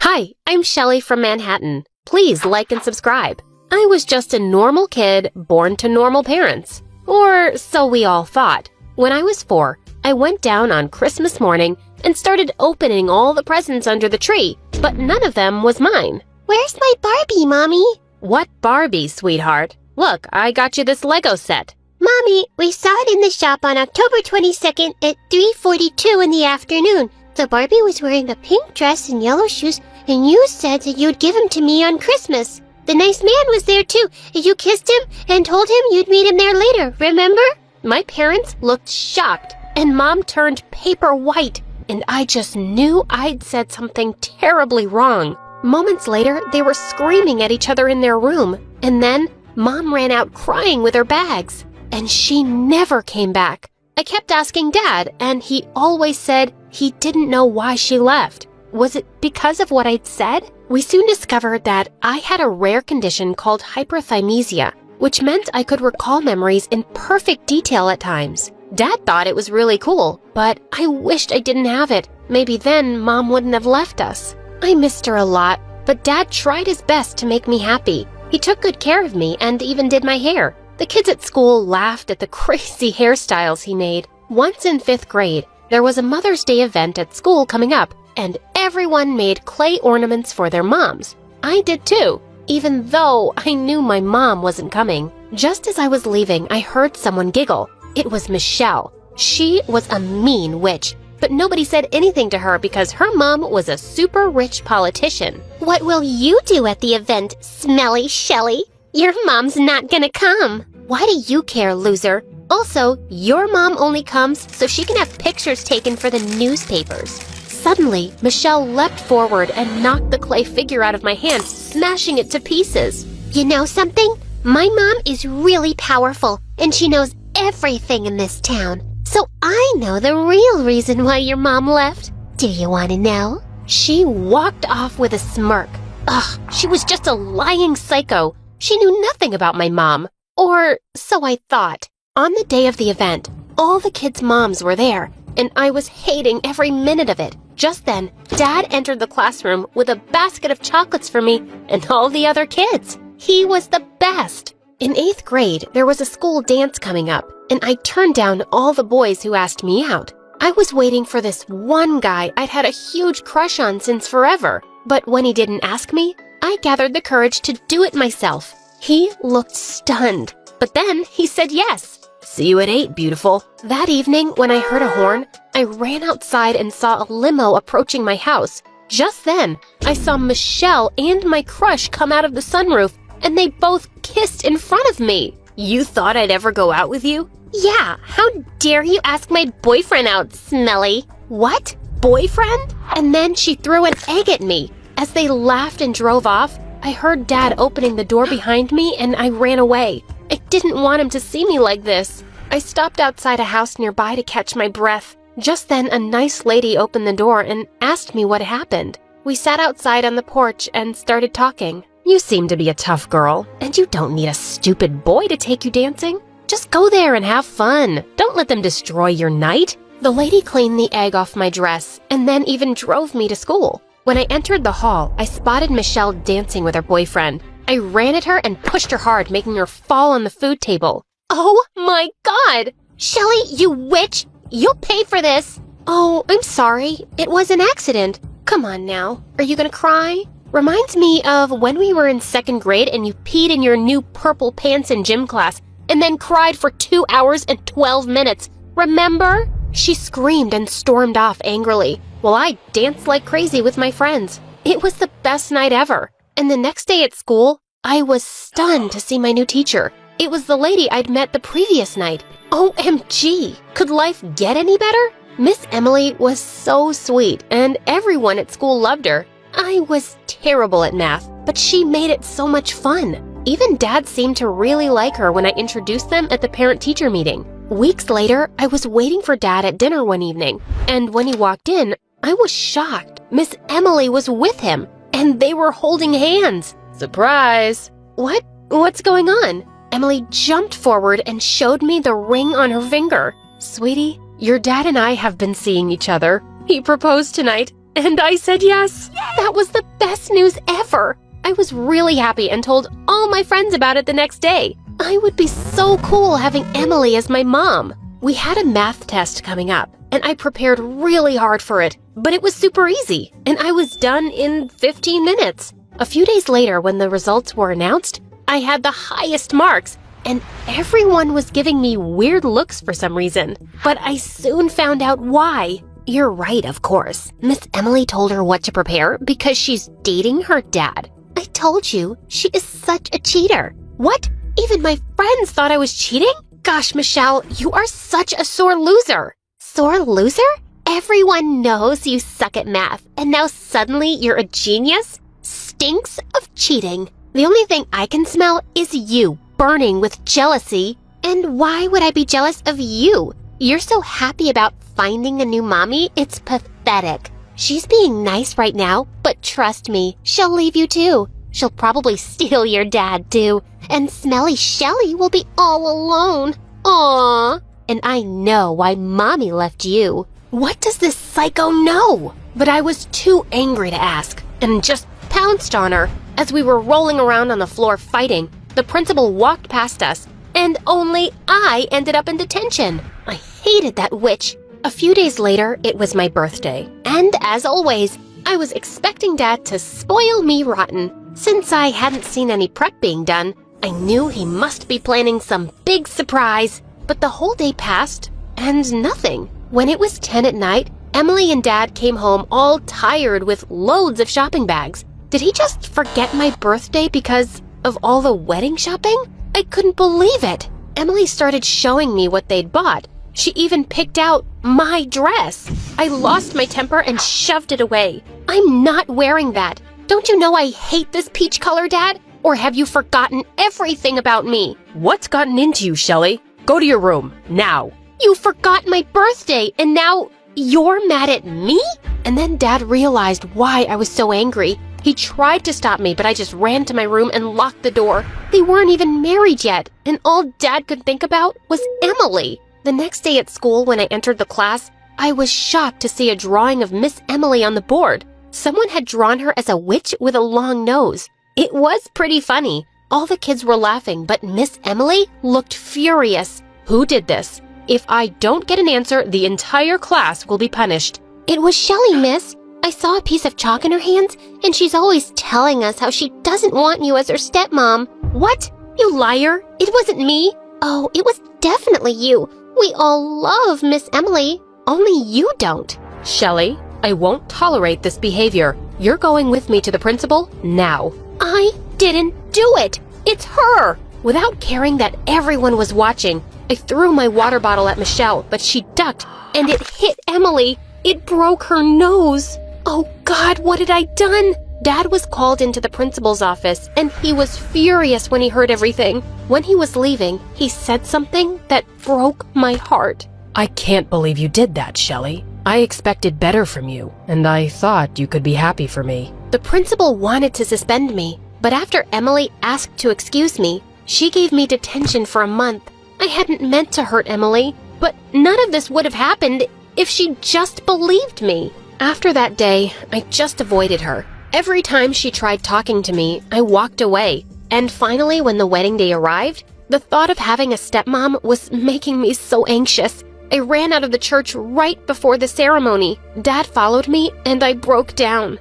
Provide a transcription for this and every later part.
Hi, I'm Shelly from Manhattan. Please like and subscribe. I was just a normal kid born to normal parents. Or so we all thought. When I was 4, I went down on Christmas morning and started opening all the presents under the tree, but none of them was mine. Where's my Barbie, Mommy? What Barbie, sweetheart? Look, I got you this Lego set. Mommy, we saw it in the shop on October 22nd at 3:42 in the afternoon. The Barbie was wearing a pink dress and yellow shoes, and you said that you'd give him to me on Christmas. The nice man was there too, and you kissed him and told him you'd meet him there later, remember? My parents looked shocked, and Mom turned paper white, and I just knew I'd said something terribly wrong. Moments later, they were screaming at each other in their room, and then Mom ran out crying with her bags, and she never came back. I kept asking Dad, and he always said he didn't know why she left. Was it because of what I'd said? We soon discovered that I had a rare condition called hyperthymesia, which meant I could recall memories in perfect detail at times. Dad thought it was really cool, but I wished I didn't have it. Maybe then Mom wouldn't have left us. I missed her a lot, but Dad tried his best to make me happy. He took good care of me and even did my hair. The kids at school laughed at the crazy hairstyles he made. Once in 5th grade, there was a Mother's Day event at school coming up, and everyone made clay ornaments for their moms. I did too, even though I knew my mom wasn't coming. Just as I was leaving, I heard someone giggle. It was Michelle. She was a mean witch, but nobody said anything to her because her mom was a super rich politician. What will you do at the event, smelly Shelly? Your mom's not gonna come. Why do you care, loser? Also, your mom only comes so she can have pictures taken for the newspapers. Suddenly, Michelle leapt forward and knocked the clay figure out of my hand, smashing it to pieces. You know something? My mom is really powerful, and she knows everything in this town. So I know the real reason why your mom left. Do you want to know? She walked off with a smirk. Ugh, she was just a lying psycho. She knew nothing about my mom. Or so I thought. On the day of the event, all the kids' moms were there, and I was hating every minute of it. Just then, Dad entered the classroom with a basket of chocolates for me and all the other kids. He was the best. In 8th grade, there was a school dance coming up, and I turned down all the boys who asked me out. I was waiting for this one guy I'd had a huge crush on since forever, but when he didn't ask me, I gathered the courage to do it myself. He looked stunned, but then he said yes. See you at 8, beautiful. That evening, when I heard a horn, I ran outside and saw a limo approaching my house. Just then, I saw Michelle and my crush come out of the sunroof, and they both kissed in front of me. You thought I'd ever go out with you? Yeah, how dare you ask my boyfriend out, smelly? What? Boyfriend? And then she threw an egg at me. As they laughed and drove off, I heard Dad opening the door behind me and I ran away. I didn't want him to see me like this. I stopped outside a house nearby to catch my breath. Just then, a nice lady opened the door and asked me what happened. We sat outside on the porch and started talking. You seem to be a tough girl, and you don't need a stupid boy to take you dancing. Just go there and have fun. Don't let them destroy your night. The lady cleaned the egg off my dress and then even drove me to school. When I entered the hall, I spotted Michelle dancing with her boyfriend. I ran at her and pushed her hard, making her fall on the food table. Oh my God! Shelly, you witch! You'll pay for this! Oh, I'm sorry. It was an accident. Come on now. Are you gonna cry? Reminds me of when we were in 2nd grade and you peed in your new purple pants in gym class and then cried for 2 hours and 12 minutes. Remember? She screamed and stormed off angrily, while I danced like crazy with my friends. It was the best night ever. And the next day at school, I was stunned to see my new teacher. It was the lady I'd met the previous night. OMG! Could life get any better? Miss Emily was so sweet, and everyone at school loved her. I was terrible at math, but she made it so much fun. Even Dad seemed to really like her when I introduced them at the parent-teacher meeting. Weeks later, I was waiting for Dad at dinner one evening, and when he walked in, I was shocked. Miss Emily was with him, and they were holding hands. Surprise! What? What's going on? Emily jumped forward and showed me the ring on her finger. Sweetie, your dad and I have been seeing each other. He proposed tonight, And I said yes. That was the best news ever. I was really happy and told all my friends about it the next day. I would be so cool having Emily as my mom. We had a math test coming up, and I prepared really hard for it, but it was super easy, and I was done in 15 minutes. A few days later, when the results were announced, I had the highest marks, and everyone was giving me weird looks for some reason. But I soon found out why. You're right, of course. Miss Emily told her what to prepare because she's dating her dad. I told you, she is such a cheater. What? Even my friends thought I was cheating? Gosh, Michelle, you are such a sore loser. Sore loser? Everyone knows you suck at math, and now suddenly you're a genius? Stinks of cheating. The only thing I can smell is you burning with jealousy. And why would I be jealous of you? You're so happy about finding a new mommy, it's pathetic. She's being nice right now, but trust me, she'll leave you too. She'll probably steal your dad too, and smelly Shelly will be all alone. Aww. And I know why Mommy left you. What does this psycho know? But I was too angry to ask, and just pounced on her. As we were rolling around on the floor fighting, the principal walked past us, and only I ended up in detention. I hated that witch. A few days later, it was my birthday, and as always, I was expecting Dad to spoil me rotten. Since I hadn't seen any prep being done, I knew he must be planning some big surprise. But the whole day passed, and nothing. When it was 10 at night, Emily and Dad came home all tired with loads of shopping bags. Did he just forget my birthday because of all the wedding shopping? I couldn't believe it. Emily started showing me what they'd bought. She even picked out my dress. I lost my temper and shoved it away. I'm not wearing that. Don't you know I hate this peach color, Dad? Or have you forgotten everything about me? What's gotten into you, Shelly? Go to your room, now. You forgot my birthday, and now you're mad at me? And then Dad realized why I was so angry. He tried to stop me, but I just ran to my room and locked the door. They weren't even married yet, and all Dad could think about was Emily. The next day at school, when I entered the class, I was shocked to see a drawing of Miss Emily on the board. Someone had drawn her as a witch with a long nose. It was pretty funny. All the kids were laughing, but Miss Emily looked furious. Who did this? If I don't get an answer, the entire class will be punished. It was Shelly, miss. I saw a piece of chalk in her hands, and she's always telling us how she doesn't want you as her stepmom. What? You liar! It wasn't me! Oh, it was definitely you. We all love Miss Emily. Only you don't. Shelly, I won't tolerate this behavior. You're going with me to the principal now. I didn't do it! It's her! Without caring that everyone was watching, I threw my water bottle at Michelle, but she ducked, and it hit Emily. It broke her nose. Oh God, what had I done? Dad was called into the principal's office, and he was furious when he heard everything. When he was leaving, he said something that broke my heart. I can't believe you did that, Shelly. I expected better from you, and I thought you could be happy for me. The principal wanted to suspend me, but after Emily asked to excuse me, she gave me detention for a month. I hadn't meant to hurt Emily, but none of this would have happened if she just believed me. After that day, I just avoided her. Every time she tried talking to me, I walked away. And finally, when the wedding day arrived, the thought of having a stepmom was making me so anxious. I ran out of the church right before the ceremony. Dad followed me, and I broke down.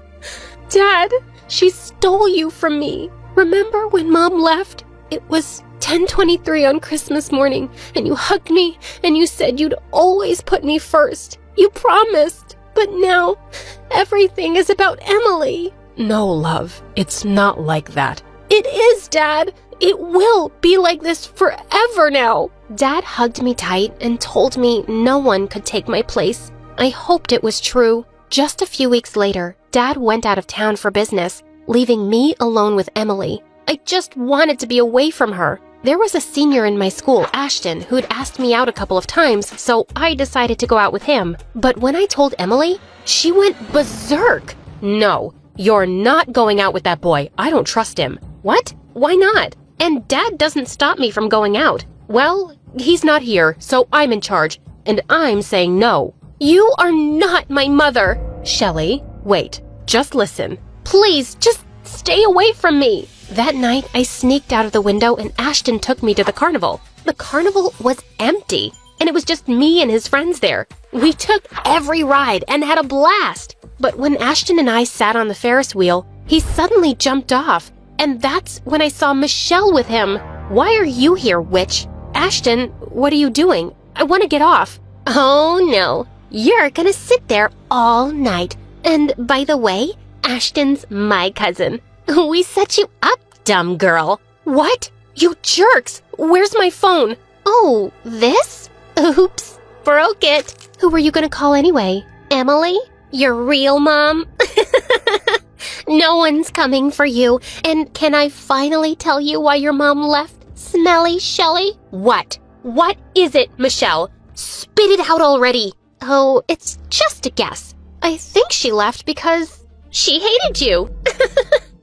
Dad, she stole you from me. Remember when Mom left? It was 10:23 on Christmas morning, and you hugged me, and you said you'd always put me first. You promised. But now, everything is about Emily. No, love, it's not like that. It is, Dad. It will be like this forever now. Dad hugged me tight and told me no one could take my place. I hoped it was true. Just a few weeks later, Dad went out of town for business, leaving me alone with Emily. I just wanted to be away from her. There was a senior in my school, Ashton, who'd asked me out a couple of times, so I decided to go out with him. But when I told Emily, she went berserk. No, you're not going out with that boy. I don't trust him. What? Why not? And Dad doesn't stop me from going out. Well, he's not here, so I'm in charge, and I'm saying no. You are not my mother. Shelly, Wait, just listen. Please, just stay away from me. That night, I sneaked out of the window and Ashton took me to the carnival. The carnival was empty, and it was just me and his friends there. We took every ride and had a blast. But when Ashton and I sat on the Ferris wheel, he suddenly jumped off, and that's when I saw Michelle with him. Why are you here, witch? Ashton, what are you doing? I want to get off. Oh no, you're gonna sit there all night. And by the way, Ashton's my cousin. We set you up, dumb girl. What? You jerks! Where's my phone? Oh, this? Oops, broke it. Who were you gonna call anyway? Emily, your real mom? No one's coming for you. And can I finally tell you why your mom left, Smelly Shelly? What? What is it, Michelle? Spit it out already. Oh, it's just a guess. I think she left because she hated you.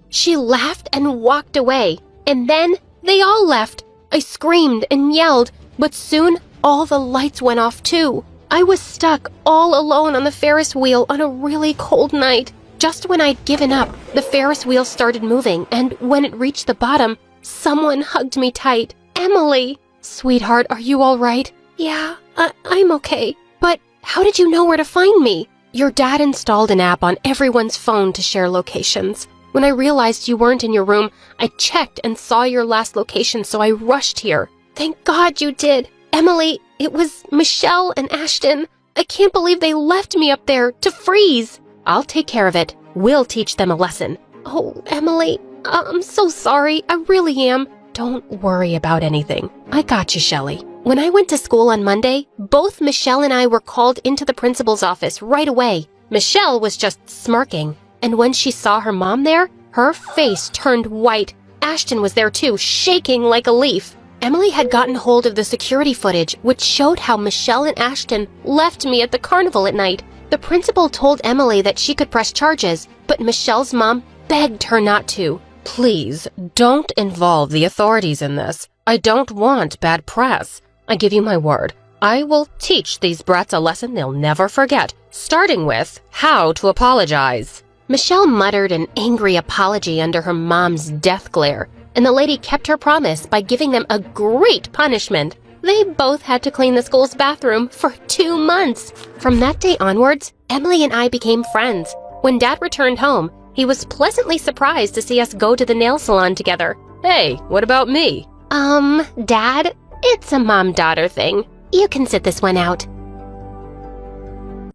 She laughed and walked away, and then they all left. I screamed and yelled, but soon all the lights went off too. I was stuck all alone on the Ferris wheel on a really cold night. Just when I'd given up, the Ferris wheel started moving, and when it reached the bottom, someone hugged me tight. Emily! Sweetheart, are you all right? Yeah, I'm okay. But how did you know where to find me? Your dad installed an app on everyone's phone to share locations. When I realized you weren't in your room, I checked and saw your last location, so I rushed here. Thank God you did. Emily, it was Michelle and Ashton. I can't believe they left me up there to freeze. I'll take care of it. We'll teach them a lesson. Oh, Emily, I'm so sorry. I really am. Don't worry about anything. I got you, Shelley. When I went to school on Monday, both Michelle and I were called into the principal's office right away. Michelle was just smirking, and when she saw her mom there, her face turned white. Ashton was there too, shaking like a leaf. Emily had gotten hold of the security footage, which showed how Michelle and Ashton left me at the carnival at night. The principal told Emily that she could press charges, but Michelle's mom begged her not to. Please, don't involve the authorities in this. I don't want bad press. I give you my word. I will teach these brats a lesson they'll never forget, starting with how to apologize. Michelle muttered an angry apology under her mom's death glare, and the lady kept her promise by giving them a great punishment. They both had to clean the school's bathroom for 2 months. From that day onwards, Emily and I became friends. When Dad returned home, he was pleasantly surprised to see us go to the nail salon together. Hey, what about me? Dad, it's a mom-daughter thing. You can sit this one out.